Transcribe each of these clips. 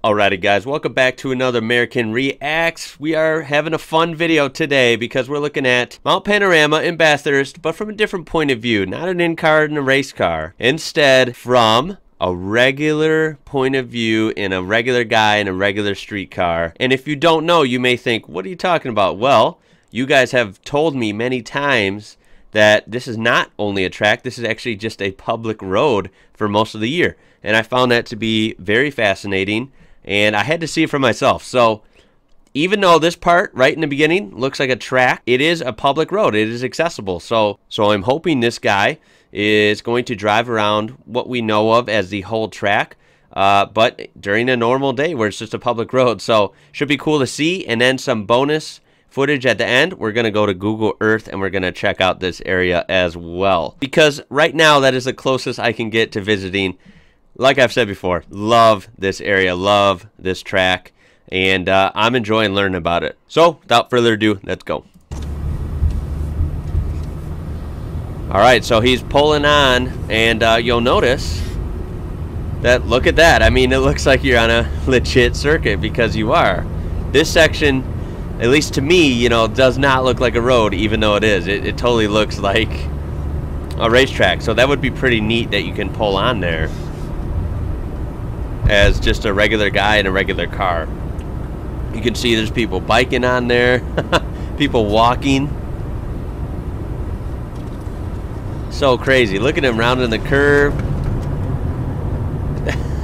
Alrighty guys, welcome back to another American Reacts. We are having a fun video today because we're looking at Mount Panorama in Bathurst, but from a different point of view. Not an in-car and a race car. Instead, from a regular point of view in a regular guy in a regular street car. And if you don't know, you may think, what are you talking about? Well, you guys have told me many times that this is not only a track, this is actually just a public road for most of the year. And I found that to be very fascinating. And I had to see it for myself. So even though this part right in the beginning looks like a track, it is a public road. It is accessible. So I'm hoping this guy is going to drive around what we know of as the whole track, but during a normal day where it's just a public road. So should be cool to see. And then some bonus footage at the end. We're going to go to Google Earth and we're going to check out this area as well. Because right now that is the closest I can get to visiting. Like I've said before, love this area, love this track, and I'm enjoying learning about it. So, without further ado, let's go. Alright, so he's pulling on, and you'll notice that, look at that. I mean, it looks like you're on a legit circuit, because you are. This section, at least to me, you know, does not look like a road, even though it is. It totally looks like a racetrack, so that would be pretty neat that you can pull on there as just a regular guy in a regular car. You can see there's people biking on there, people walking. So crazy. Look at him rounding the curve.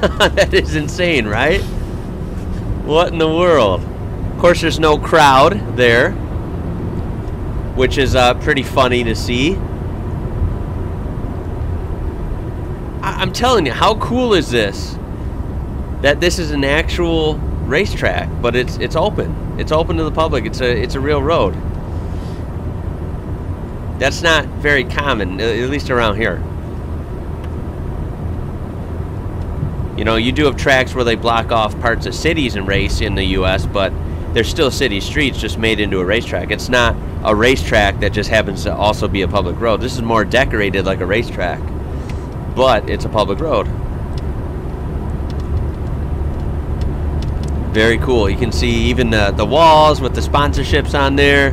That is insane, right? What in the world? Of course, there's no crowd there, which is pretty funny to see. I'm telling you, how cool is this? That this is an actual racetrack, but it's open. It's open to the public. It's a real road. That's not very common, at least around here. You know, you do have tracks where they block off parts of cities and race in the U.S., but they're still city streets just made into a racetrack. It's not a racetrack that just happens to also be a public road. This is more decorated like a racetrack, but it's a public road. Very cool. You can see even the walls with the sponsorships on there.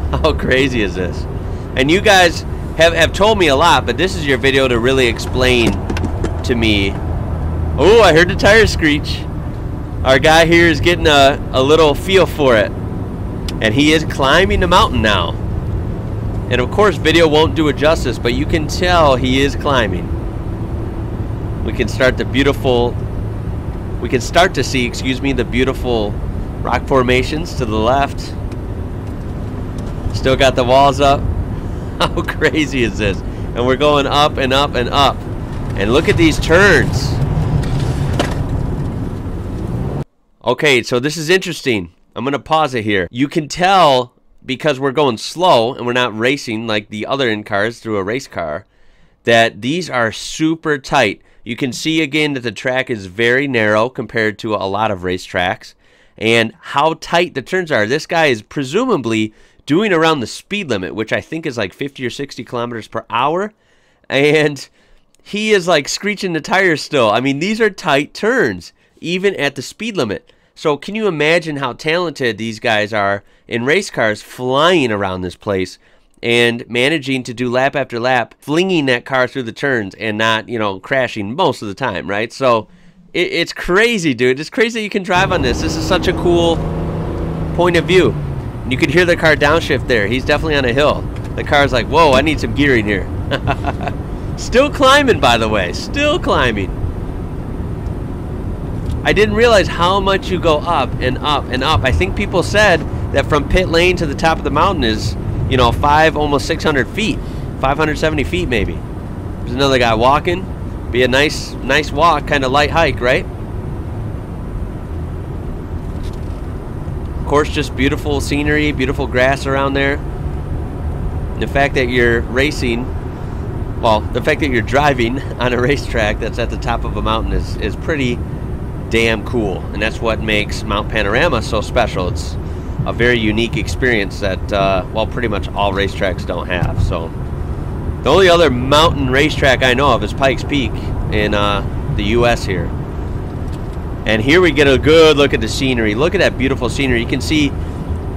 How crazy is this? And you guys have told me a lot, but this is your video to really explain to me. Oh, I heard the tires screech. Our guy here is getting a little feel for it. And he is climbing the mountain now. And of course, video won't do it justice, but you can tell he is climbing. We can start to see, excuse me, the beautiful rock formations to the left. Still got the walls up. How crazy is this? And we're going up and up and up. And look at these turns. Okay, so this is interesting. I'm going to pause it here. You can tell, because we're going slow and we're not racing like the other in-cars through a race car, that these are super tight. You can see again that the track is very narrow compared to a lot of racetracks, and how tight the turns are. This guy is presumably doing around the speed limit, which I think is like 50 or 60 kilometers per hour, and he is like screeching the tires still. I mean, these are tight turns, even at the speed limit. So can you imagine how talented these guys are in race cars, flying around this place and managing to do lap after lap, flinging that car through the turns and not, you know, crashing most of the time, right? So it's crazy, dude. It's crazy that you can drive on this. This is such a cool point of view. And you can hear the car downshift there. He's definitely on a hill. The car's like, whoa, I need some gearing here. Still climbing, by the way. Still climbing. I didn't realize how much you go up and up and up. I think people said that from pit lane to the top of the mountain is, you know, almost 600 feet, 570 feet maybe. There's another guy walking. Be a nice walk, kind of light hike, right? Of course, just beautiful scenery, beautiful grass around there. And the fact that you're racing, well, the fact that you're driving on a racetrack that's at the top of a mountain is pretty damn cool. And that's what makes Mount Panorama so special. It's a very unique experience that, well, pretty much all racetracks don't have. So the only other mountain racetrack I know of is Pikes Peak in the U.S. here. And here we get a good look at the scenery. Look at that beautiful scenery. You can see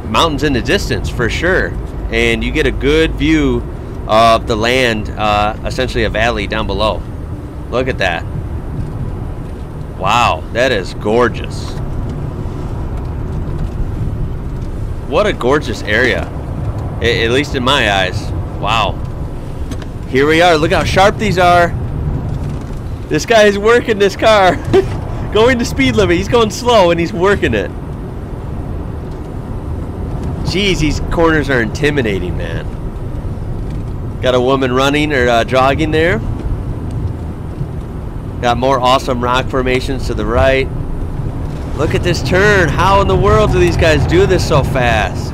mountains in the distance for sure. And you get a good view of the land, essentially a valley down below. Look at that. Wow, that is gorgeous. What a gorgeous area. At least in my eyes. Wow. Here we are. Look how sharp these are. This guy is working this car. Going the speed limit. He's going slow and he's working it. Jeez, these corners are intimidating, man. Got a woman running or jogging there. Got more awesome rock formations to the right. Look at this turn. How in the world do these guys do this so fast?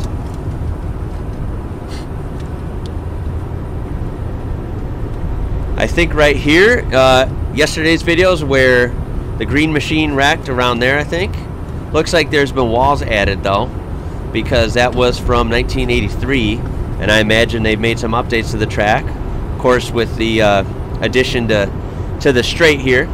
I think right here, yesterday's videos where the green machine wrecked around there, I think. Looks like there's been walls added though, because that was from 1983, and I imagine they've made some updates to the track. Of course, with the addition to the straight here.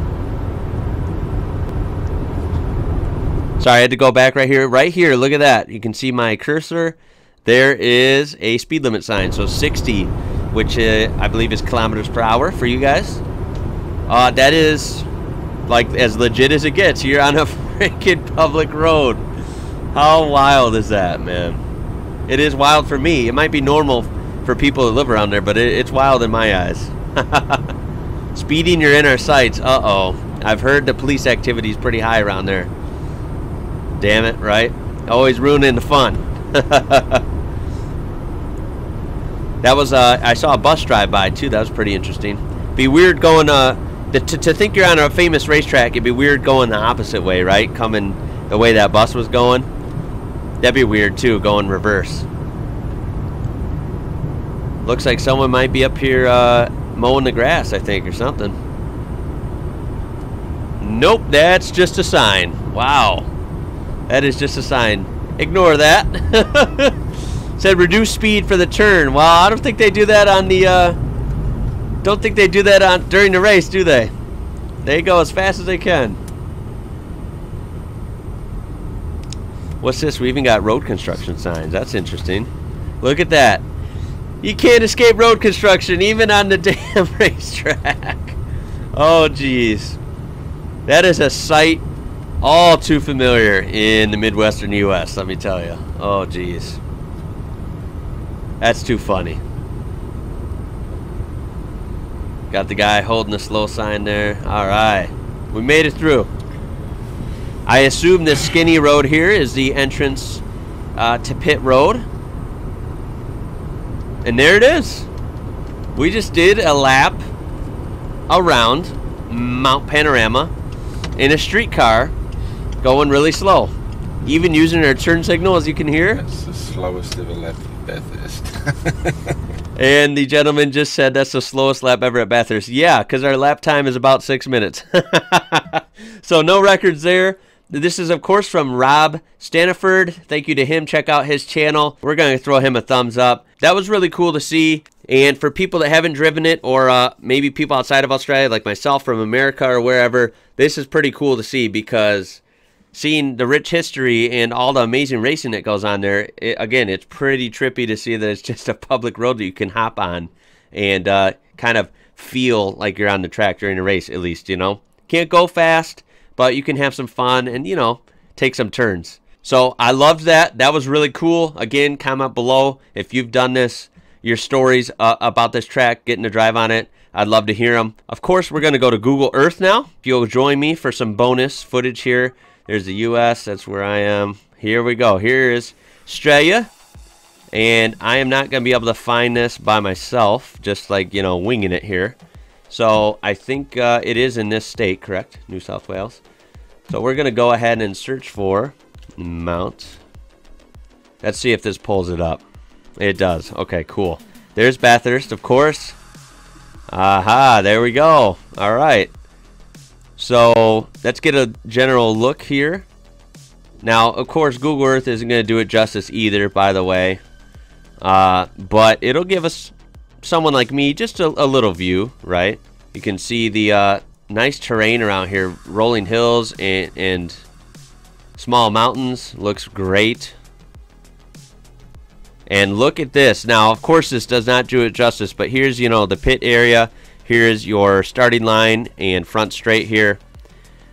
Sorry, I had to go back right here. Right here, look at that. You can see my cursor. There is a speed limit sign, so 60, which I believe is kilometers per hour for you guys. That is like as legit as it gets. You're on a freaking public road. How wild is that, man? It is wild for me. It might be normal for people who live around there, but it's wild in my eyes. Speeding, you're in our sights. Uh-oh. I've heard the police activity is pretty high around there. Damn it, right? Always ruining the fun. That was, I saw a bus drive by too. That was pretty interesting. Be weird going, to think you're on a famous racetrack, it'd be weird going the opposite way, right? Coming the way that bus was going. That'd be weird too, going reverse. Looks like someone might be up here mowing the grass, I think, or something. Nope, that's just a sign. Wow. That is just a sign. Ignore that. Said reduce speed for the turn. Well, I don't think they do that on the don't think they do that on during the race, do they? They go as fast as they can. What's this? We even got road construction signs. That's interesting. Look at that. You can't escape road construction even on the damn racetrack. Oh geez. That is a sight all too familiar in the Midwestern US, let me tell you. Oh geez. That's too funny. Got the guy holding the slow sign there. Alright. We made it through. I assume this skinny road here is the entrance to pit road. And there it is. We just did a lap around Mount Panorama in a streetcar going really slow. Even using our turn signal, as you can hear. That's the slowest ever lap at Bathurst. And the gentleman just said that's the slowest lap ever at Bathurst. Yeah, because our lap time is about 6 minutes. So no records there. This is, of course, from Rob Staniford. Thank you to him. Check out his channel. We're going to throw him a thumbs up. That was really cool to see. And for people that haven't driven it, or maybe people outside of Australia, like myself from America or wherever, this is pretty cool to see, because seeing the rich history and all the amazing racing that goes on there, again, it's pretty trippy to see that it's just a public road that you can hop on and kind of feel like you're on the track during a race, at least, you know. Can't go fast, but you can have some fun and, you know, take some turns. So I loved that. That was really cool. Again, comment below if you've done this, your stories about this track, getting to drive on it. I'd love to hear them. Of course, we're going to go to Google Earth now. If you'll join me for some bonus footage here. There's the U.S. That's where I am. Here we go. Here is Australia. And I am not going to be able to find this by myself, just like, you know, winging it here. So I think it is in this state, correct? New South Wales. So we're going to go ahead and search for Mount. Let's see if this pulls it up. It does. Okay, cool. There's Bathurst, of course. Aha, there we go. All right. So let's get a general look here. Now, of course, Google Earth isn't going to do it justice either, by the way. But it'll give us, someone like me, just a little view, right? You can see the nice terrain around here. Rolling hills and small mountains. Looks great. And look at this. Now, of course, this does not do it justice, but here's, you know, the pit area. Here's your starting line and front straight here.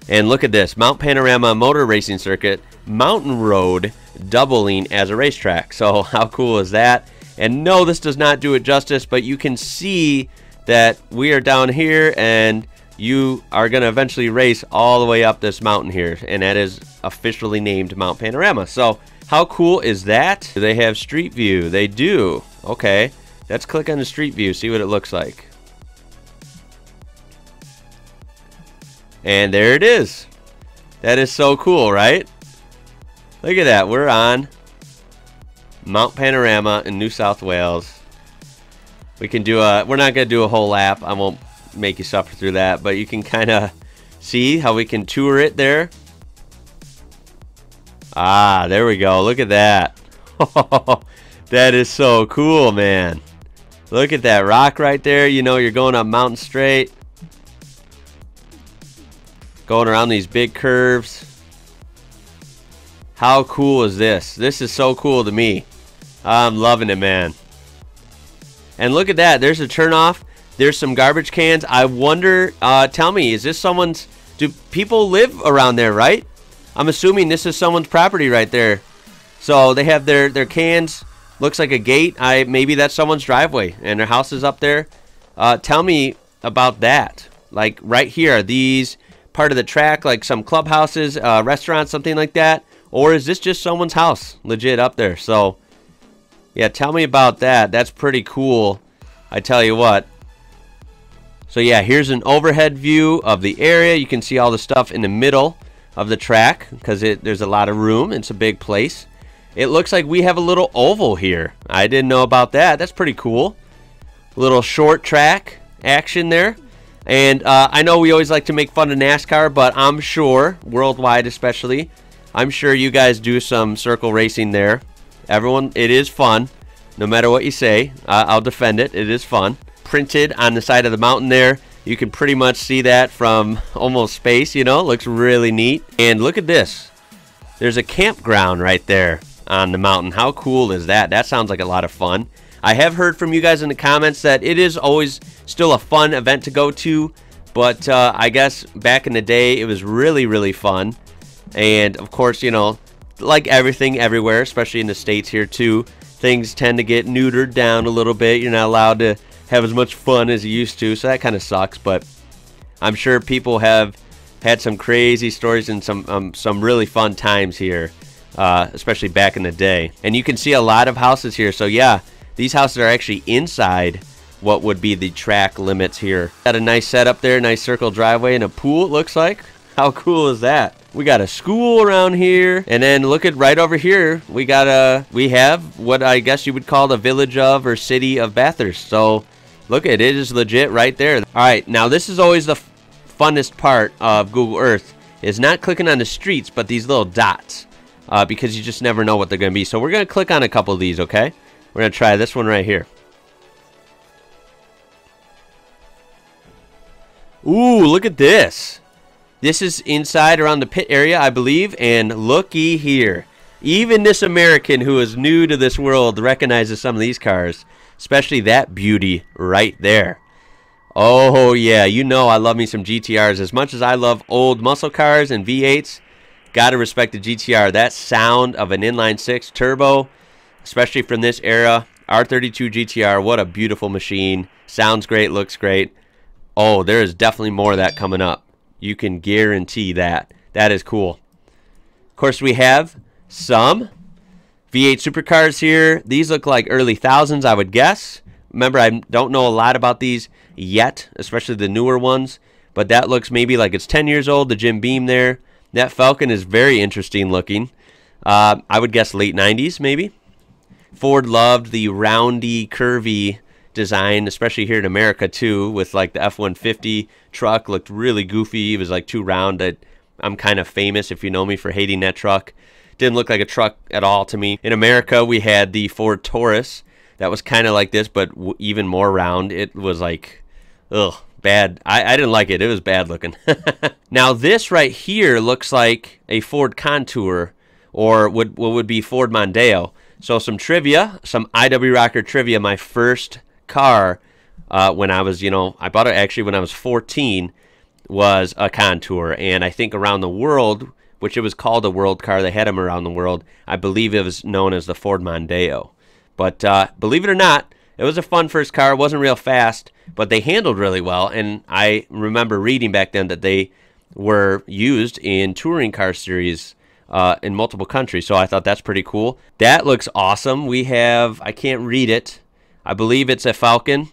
And look at this. Mount Panorama Motor Racing Circuit, Mountain Road, doubling as a racetrack. So how cool is that? And no, this does not do it justice, but you can see that we are down here and you are going to eventually race all the way up this mountain here. And that is officially named Mount Panorama. So how cool is that? Do they have Street View? They do. Okay. Let's click on the Street View, see what it looks like. And there it is. That is so cool, right? Look at that. We're on Mount Panorama in New South Wales. We can do a, we're not going to do a whole lap. I won't make you suffer through that, but you can kind of see how we can tour it there. Ah, there we go. Look at that. That is so cool, man. Look at that rock right there. You know, you're going up mountain straight. Going around these big curves. How cool is this? This is so cool to me. I'm loving it, man. And look at that. There's a turnoff. There's some garbage cans. I wonder, tell me, is this someone's, do people live around there, right? I'm assuming this is someone's property right there. So they have their cans. Looks like a gate. Maybe that's someone's driveway and their house is up there. Tell me about that. Like right here, are these part of the track, like some clubhouses, restaurants, something like that? Or is this just someone's house legit up there? So yeah, tell me about that. That's pretty cool, I tell you what. So yeah, here's an overhead view of the area. You can see all the stuff in the middle of the track because there's a lot of room. It's a big place. It looks like we have a little oval here. I didn't know about that. That's pretty cool. Little short track action there. And I know we always like to make fun of NASCAR, but I'm sure, worldwide especially, I'm sure you guys do some circle racing there. Everyone, it is fun. No matter what you say, I'll defend it. It is fun. Printed on the side of the mountain there. You can pretty much see that from almost space, you know. Looks really neat. And look at this. There's a campground right there on the mountain. How cool is that? That sounds like a lot of fun. I have heard from you guys in the comments that it is always still a fun event to go to, but I guess back in the day it was really, really fun. And of course, you know, like everything everywhere, especially in the States here too, things tend to get neutered down a little bit. You're not allowed to have as much fun as you used to, so that kind of sucks. But I'm sure people have had some crazy stories and some really fun times here, especially back in the day. And you can see a lot of houses here, so yeah, these houses are actually inside what would be the track limits here. Got a nice setup there, nice circle driveway and a pool, it looks like. How cool is that? We got a school around here, and then look at right over here. We have what I guess you would call the village of or city of Bathurst. So look at it, it is legit right there. All right, now this is always the funnest part of Google Earth, is not clicking on the streets, but these little dots, because you just never know what they're going to be. So we're going to click on a couple of these, okay? We're going to try this one right here. Ooh, look at this. This is inside around the pit area, I believe, and looky here. Even this American who is new to this world recognizes some of these cars, especially that beauty right there. Oh yeah, you know I love me some GTRs. As much as I love old muscle cars and V8s, gotta respect the GTR. That sound of an inline-six turbo, especially from this era. R32 GTR, what a beautiful machine. Sounds great, looks great. Oh, there is definitely more of that coming up. You can guarantee that. That is cool. Of course, we have some V8 supercars here. These look like early thousands, I would guess. Remember, I don't know a lot about these yet, especially the newer ones. But that looks maybe like it's 10 years old, the Jim Beam there. That Falcon is very interesting looking. I would guess late 90s, maybe. Ford loved the roundy, curvy design, especially here in America too, with like the F-150 truck. Looked really goofy. It was like too round. I'm kind of famous, if you know me, for hating that truck. Didn't look like a truck at all to me. In America, we had the Ford Taurus that was kind of like this, but even more round. It was like, ugh, bad. I didn't like it. It was bad looking. Now this right here looks like a Ford Contour, or what would be Ford Mondeo. So some trivia, some IWrocker trivia. My first car when I was, I bought it actually when I was 14, was a Contour. And I think around the world, which it was called a world car, they had them around the world, I believe it was known as the Ford Mondeo. But believe it or not, it was a fun first car. It wasn't real fast, but they handled really well. And I remember reading back then that they were used in touring car series in multiple countries. So I thought that's pretty cool. That looks awesome. We have, I can't read it, I believe it's a Falcon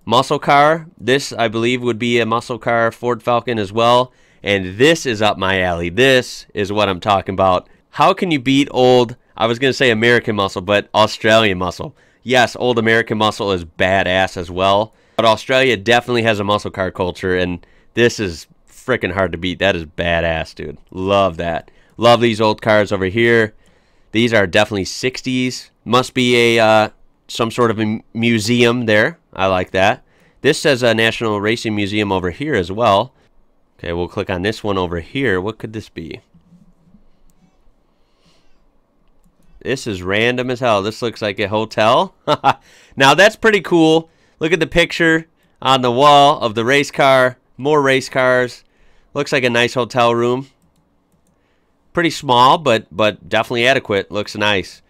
muscle car. This, I believe, would be a muscle car Ford Falcon as well. And this is up my alley. This is what I'm talking about. How can you beat old, I was going to say American muscle, but Australian muscle? Yes, old American muscle is badass as well. But Australia definitely has a muscle car culture, and this is freaking hard to beat. That is badass, dude. Love that. Love these old cars over here. These are definitely 60s. Must be a some sort of a museum there. I like that. This says a National Racing Museum over here as well. Okay, we'll click on this one over here. What could this be? This is random as hell. This looks like a hotel. Now that's pretty cool. Look at the picture on the wall of the race car. More race cars. Looks like a nice hotel room. Pretty small, but definitely adequate. Looks nice.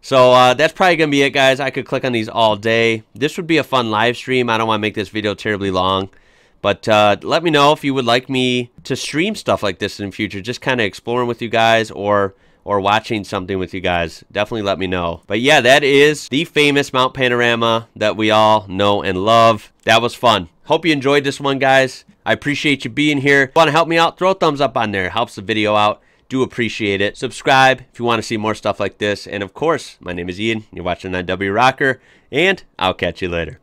So that's probably going to be it, guys. I could click on these all day. This would be a fun live stream. I don't want to make this video terribly long. But let me know if you would like me to stream stuff like this in the future. Just kind of exploring with you guys, or watching something with you guys. Definitely let me know. But yeah, that is the famous Mount Panorama that we all know and love. That was fun. Hope you enjoyed this one, guys. I appreciate you being here. Want to help me out? Throw a thumbs up on there. Helps the video out. Do appreciate it. Subscribe if you want to see more stuff like this. And of course, my name is Ian. You're watching IWrocker, and I'll catch you later.